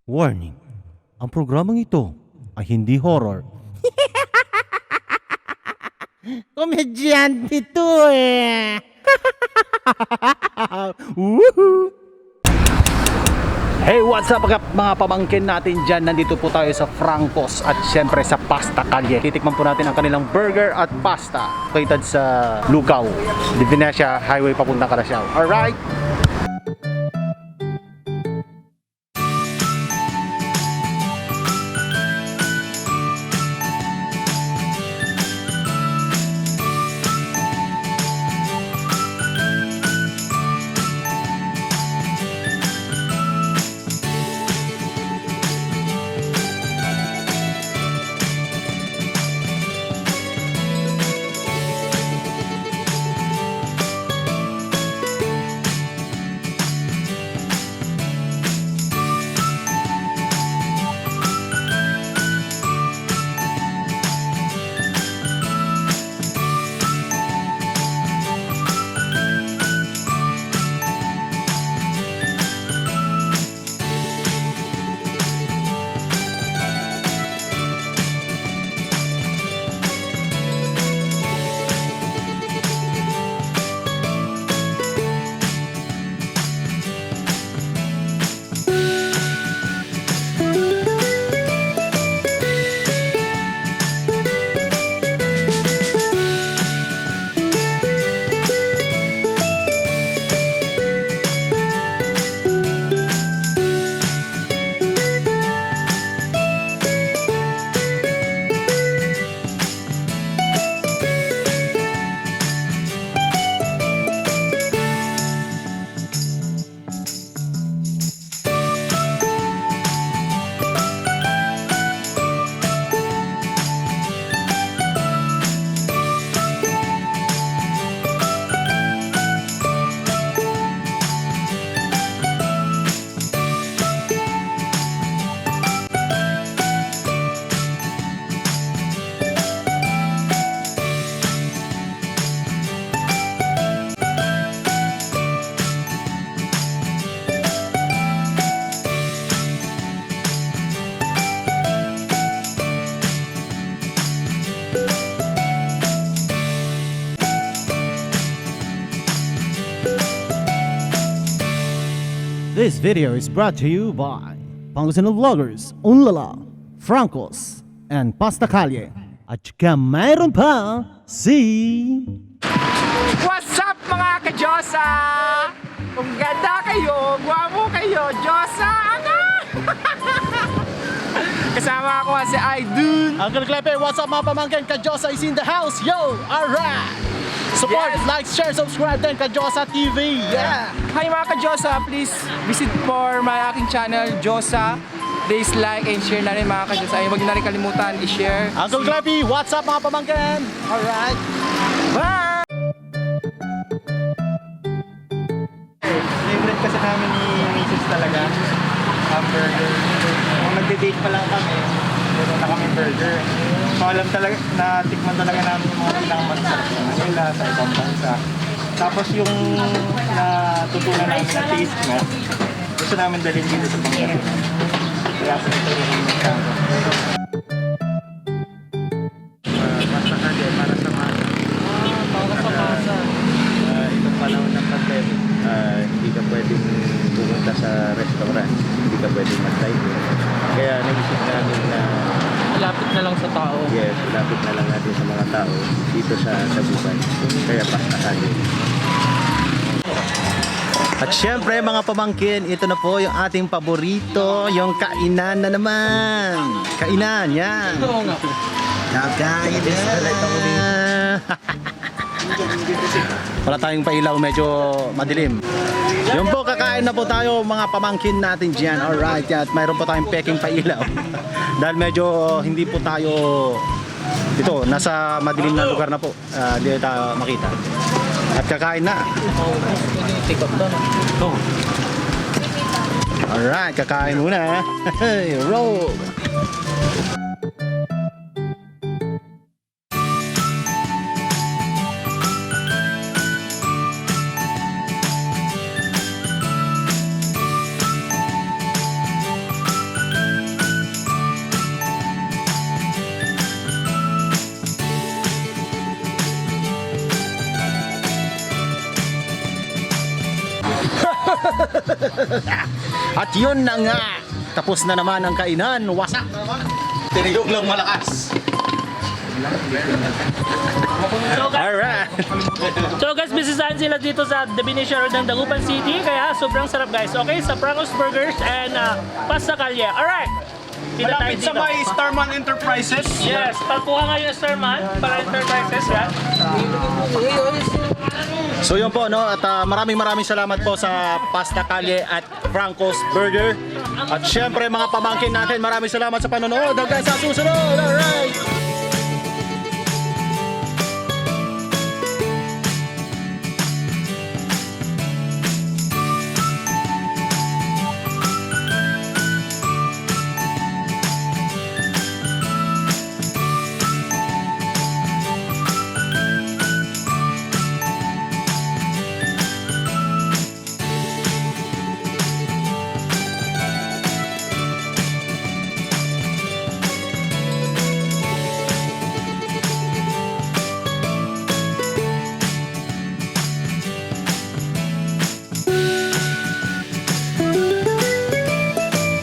Warning, ang programang ito ay hindi horror. Komedyante to eh. Woohoo! Hey, what's up mga pamangkin natin dyan? Nandito po tayo sa Francos at syempre sa Pasta Kalye. Titikman po natin ang kanilang burger at pasta located sa Lugaw, Di Venecia Highway papuntang Calasiao. Alright? This video is brought to you by Pangasinan vloggers, Unlala, Francos, and Pasta Kalye. At saka mayroon pa si... What's up mga ka-Diyosa? Kung ganda kayo, guwapo kayo, Diyosa! Ano? Kasama ako si Aidun. Uncle Clepe, what's up mga pamangkin? Kadyosa is in the house, yo! Alright! Support, Yes. like, share, subscribe din Kadyosa TV. Yeah! Hi mga ka-Diyosa, please visit for my aking channel, Diyosa. Please like and share na rin mga ka-Diyosa. Ay, huwag niyo na rin kalimutan i-share. Uncle Clepe, what's up mga pamangkin? Alright! Bye! Favorite kasi namin ni Mrs. talaga, hamburger. Kung nagde-date pa lang kami, meron na kami burger. So alam talaga, natikman talaga namin yung mga pinakamasarap sa Manila, sa ibang bansa. Tapos yung natutunan namin na taste na, gusto namin dalhin dito sa Pangasinan. Kaya sa ito yung nagkakaroon. Pasta Kalye para sa masa. Para sa masa. Itong panahon ng pandemic, hindi ka pwedeng pumunta sa restaurant, hindi ka pwedeng mag-dine. Kaya naisip namin na Malapit na lang sa tao. yes, lapit na lang natin sa mga tao dito sa Dagupan. Kaya Pasta Kalye. At syempre mga pamangkin, ito na po yung ating paborito, yung kainan na naman. Kainan, yan. Oo nga. Kakain na. Wala tayong pailaw, medyo madilim. Yung po, kakain na po tayo mga pamangkin natin dyan. Alright, at mayroon po tayong peking pailaw. Dahil medyo hindi po tayo dito, nasa madilim na lugar na po. Hindi tayo makita. At kakain na. Tikot doon. Oh. Alright, kakain muna. Roll! At yun na nga, tapos na naman ang kainan. Wasak naman. Tinigog lang malakas. Alright. So guys, bisisahan sila dito sa Definition Road ng Dagupan City. Kaya sobrang sarap guys. Okay, sa Francos Burgers and Pasta Kalye. Alright. Kita tayo Malapit sa dito. may Starman Enterprises. Yes, pagkuha ngayon ng Starman para Enterprises yan. So yun po, no? At maraming salamat po sa Pasta Kalye at Francos Burger. At syempre mga pamangkin natin, maraming salamat sa panonood. Hanggang sa susunod. Alright.